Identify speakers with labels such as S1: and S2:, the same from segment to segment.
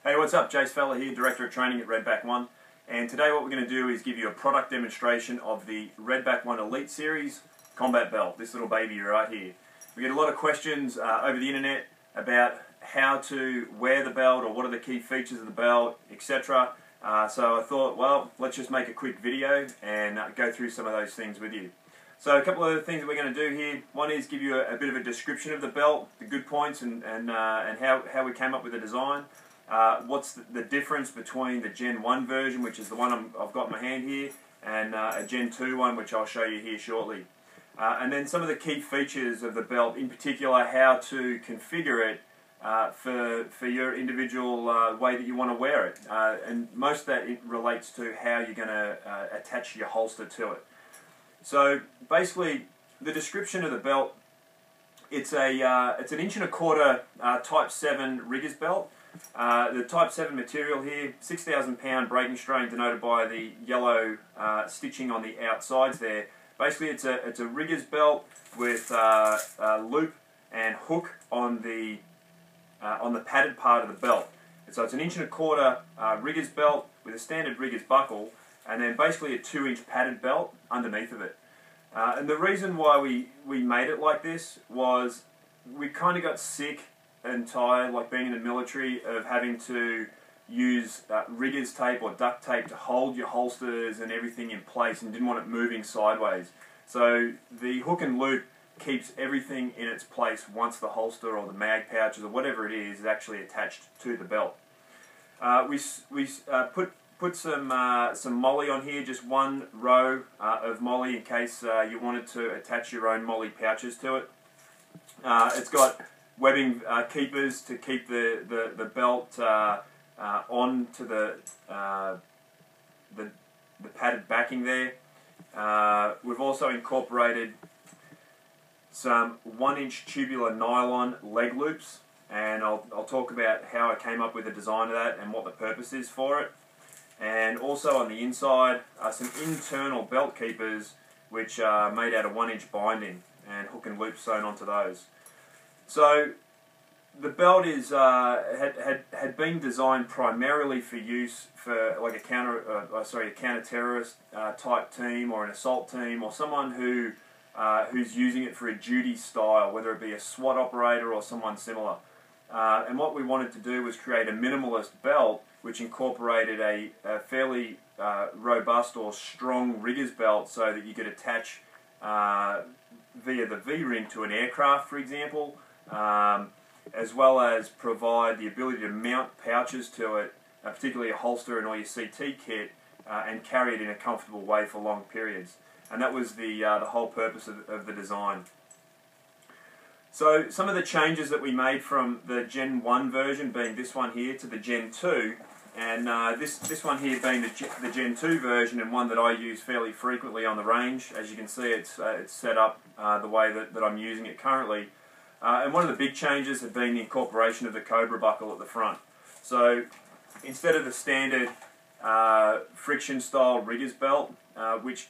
S1: Hey, what's up? Jason Falla here, Director of Training at Redback 1. And today what we're going to do is give you a product demonstration of the Redback 1 Elite Series combat belt, this little baby right here. We get a lot of questions over the internet about how to wear the belt or what are the key features of the belt, etc. So I thought, well, let's just make a quick video and go through some of those things with you. So a couple of other things that we're going to do here. One is give you a bit of a description of the belt, the good points and how we came up with the design. What's the difference between the Gen 1 version, which is the one I've got in my hand here, and a Gen 2 one, which I'll show you here shortly. And then some of the key features of the belt, in particular how to configure it for your individual way that you want to wear it. And most of that relates to how you're going to attach your holster to it. So basically, the description of the belt, it's an 1.25" Type 7 riggers belt. The Type 7 material here, 6,000 pound breaking strain, denoted by the yellow stitching on the outsides there. Basically, it's a riggers belt with loop and hook on the padded part of the belt. And so it's an 1.25" riggers belt with a standard riggers buckle, and then basically a 2-inch padded belt underneath of it. And the reason why we made it like this was we kind of got sick and tired, like being in the military, of having to use riggers tape or duct tape to hold your holsters and everything in place, and didn't want it moving sideways. So the hook and loop keeps everything in its place once the holster or the mag pouches or whatever it is actually attached to the belt. We put some molly on here, just one row of molly in case you wanted to attach your own molly pouches to it. It's got webbing keepers to keep the belt on to the padded backing there. We've also incorporated some 1-inch tubular nylon leg loops, and I'll talk about how I came up with the design of that and what the purpose is for it. And also on the inside, some internal belt keepers which are made out of 1-inch binding and hook and loop sewn onto those. So the belt is had been designed primarily for use for like a counter-terrorist type team, or an assault team, or someone who's using it for a duty style, whether it be a SWAT operator or someone similar. And what we wanted to do was create a minimalist belt which incorporated a fairly robust or strong riggers belt, so that you could attach via the V-ring to an aircraft, for example, as well as provide the ability to mount pouches to it, particularly a holster and all your CT kit, and carry it in a comfortable way for long periods. And that was the whole purpose of the design. So some of the changes that we made from the Gen 1 version, being this one here, to the Gen 2, and this one here being the Gen 2 version, and one that I use fairly frequently on the range. As you can see, it's set up the way that I'm using it currently. And one of the big changes had been the incorporation of the Cobra buckle at the front. So instead of the standard friction style riggers belt, which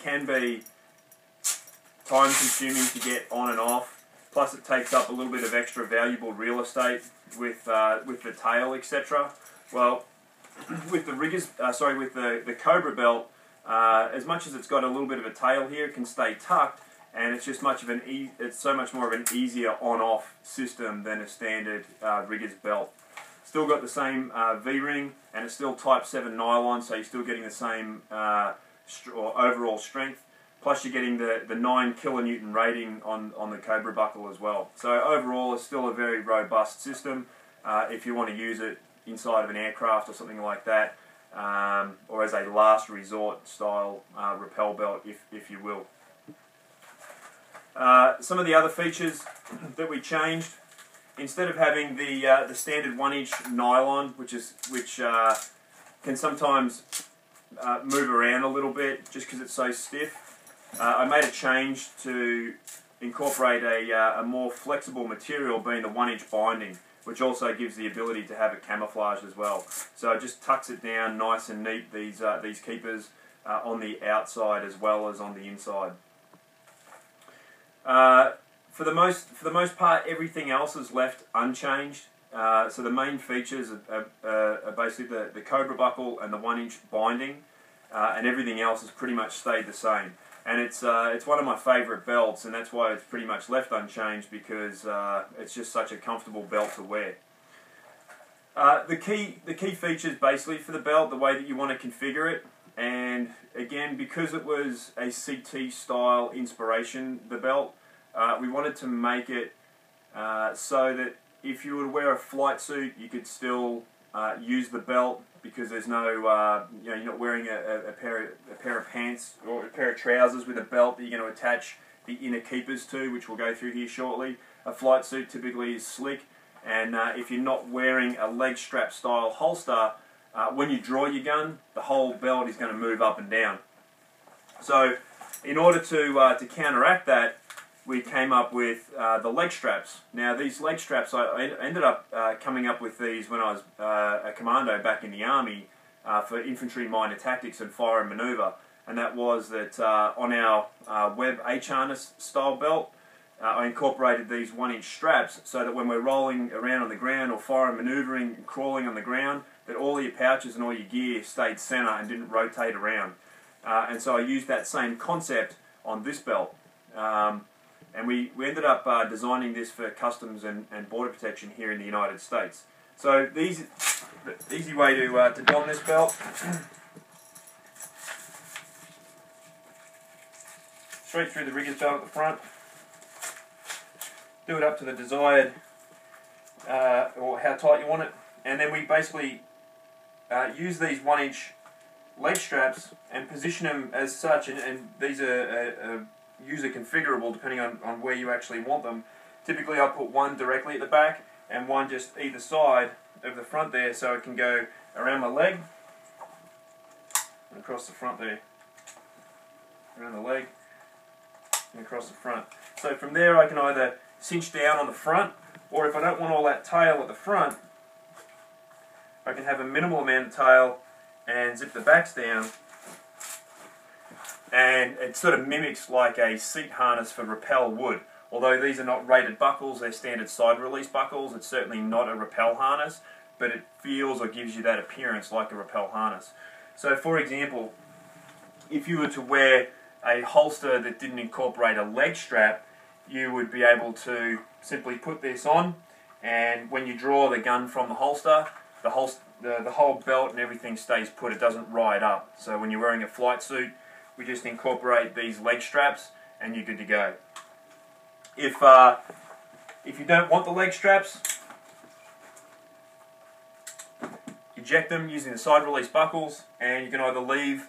S1: can be time consuming to get on and off, plus it takes up a little bit of extra valuable real estate with the tail, etc. Well, with the the Cobra belt, as much as it's got a little bit of a tail here, it can stay tucked, and it's just it's so much more of an easier on-off system than a standard riggers belt. Still got the same V-ring, and it's still Type 7 nylon, so you're still getting the same overall strength. Plus you're getting the 9 kilonewton rating on the Cobra buckle as well. So overall, it's still a very robust system if you want to use it inside of an aircraft or something like that, or as a last resort style rappel belt, if you will. Some of the other features that we changed, instead of having the standard 1-inch nylon, which can sometimes move around a little bit just because it's so stiff, I made a change to incorporate a more flexible material, being the 1-inch binding, which also gives the ability to have it camouflage as well. So it just tucks it down nice and neat, these keepers on the outside as well as on the inside. For the most part, everything else is left unchanged. So the main features are basically the Cobra buckle and the 1-inch binding, and everything else has pretty much stayed the same. And it's one of my favourite belts, and that's why it's pretty much left unchanged, because it's just such a comfortable belt to wear. The key features basically for the belt, the way that you want to configure it, and again, because it was a CT style inspiration, the belt, we wanted to make it so that if you were to wear a flight suit, you could still use the belt, because there's no, you're not wearing a pair of pants or a pair of trousers with a belt that you're going to attach the inner keepers to, which we'll go through here shortly. A flight suit typically is slick, and if you're not wearing a leg strap style holster, when you draw your gun, the whole belt is going to move up and down. So in order to counteract that, we came up with the leg straps. Now these leg straps, I ended up coming up with these when I was a commando back in the Army for infantry minor tactics and fire and manoeuvre. And that was that on our web H-harness style belt, I incorporated these 1-inch straps so that when we're rolling around on the ground or fire and manoeuvring, crawling on the ground, that all your pouches and all your gear stayed center and didn't rotate around. And so I used that same concept on this belt. And we ended up designing this for customs and border protection here in the United States. So the easy way to don this belt, straight through the rigger's belt at the front, do it up to the desired, or how tight you want it, and then we basically use these 1-inch leg straps and position them as such, and these are user configurable depending on where you actually want them. Typically I put one directly at the back and one just either side of the front there, so it can go around my leg and across the front there, around the leg and across the front. So from there I can either cinch down on the front, or if I don't want all that tail at the front, I can have a minimal amount of tail and zip the backs down, and it sort of mimics like a seat harness for rappel would. Although these are not rated buckles, they're standard side release buckles, it's certainly not a rappel harness, but it feels or gives you that appearance like a rappel harness. So for example, if you were to wear a holster that didn't incorporate a leg strap, you would be able to simply put this on, and when you draw the gun from the holster, the whole belt and everything stays put, it doesn't ride up. So when you're wearing a flight suit, we just incorporate these leg straps and you're good to go. If you don't want the leg straps, eject them using the side release buckles, and you can either leave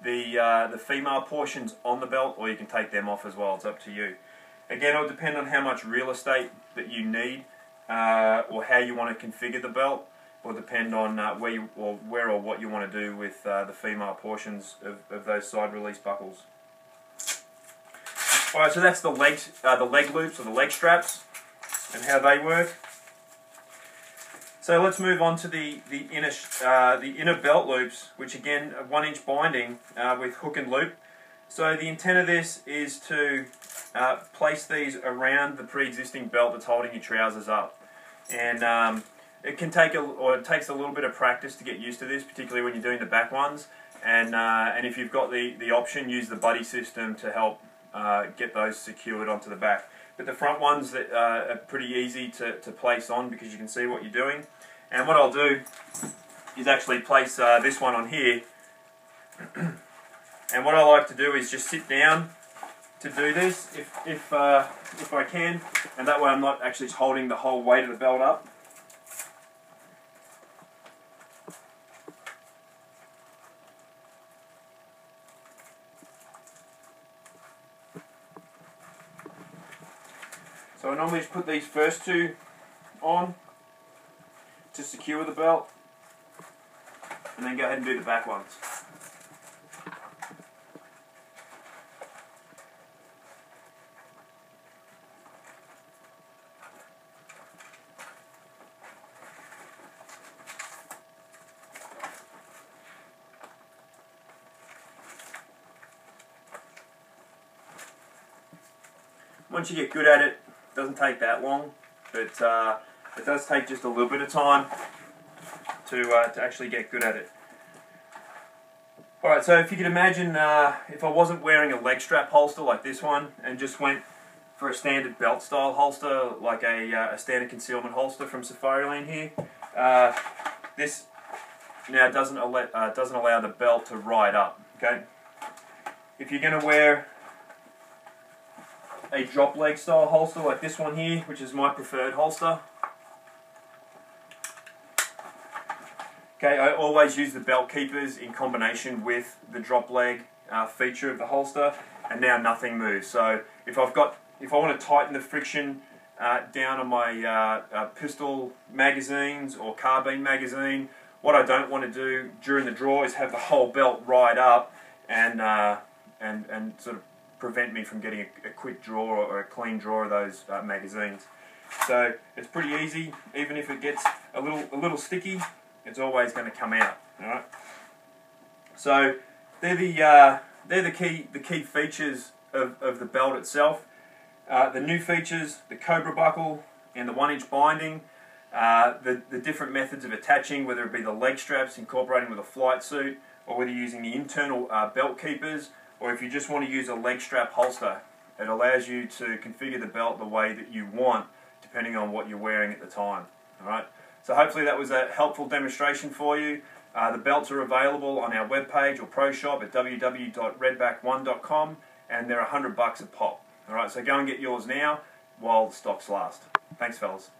S1: the female portions on the belt, or you can take them off as well. It's up to you. Again, it'll depend on how much real estate that you need, or how you want to configure the belt, or depend on where or what you want to do with the female portions of those side release buckles. Alright, so that's the leg loops or the leg straps and how they work. So let's move on to the inner belt loops, which again are 1-inch binding with hook and loop. So the intent of this is to place these around the pre-existing belt that's holding your trousers up, and it takes a little bit of practice to get used to this, particularly when you're doing the back ones. And if you've got the option, use the buddy system to help get those secured onto the back. But the front ones that are pretty easy to place on, because you can see what you're doing. And what I'll do is actually place this one on here. And what I like to do is just sit down to do this, if I can, and that way I'm not actually holding the whole weight of the belt up. So I normally just put these first two on to secure the belt, and then go ahead and do the back ones. Once you get good at it, doesn't take that long, but It does take just a little bit of time to actually get good at it. Alright, so if you could imagine if I wasn't wearing a leg strap holster like this one and just went for a standard belt style holster like a standard concealment holster from Safariland here, this now doesn't allow the belt to ride up. Okay, if you're going to wear a drop leg style holster like this one here, which is my preferred holster, okay, I always use the belt keepers in combination with the drop leg feature of the holster, and now nothing moves. So if I want to tighten the friction down on my pistol magazines or carbine magazine, what I don't want to do during the draw is have the whole belt ride up and sort of prevent me from getting a quick draw or a clean draw of those magazines. So it's pretty easy. Even if it gets a little sticky, it's always going to come out. All right. So they're the key features of the belt itself. The new features: the Cobra buckle and the 1-inch binding. The different methods of attaching, whether it be the leg straps incorporating with a flight suit, or whether you're using the internal belt keepers, or if you just want to use a leg strap holster. It allows you to configure the belt the way that you want, depending on what you're wearing at the time. Alright, so hopefully that was a helpful demonstration for you. The belts are available on our webpage or pro shop at www.redback1.com, and they're $100 a pop. Alright, so go and get yours now while the stocks last. Thanks, fellas.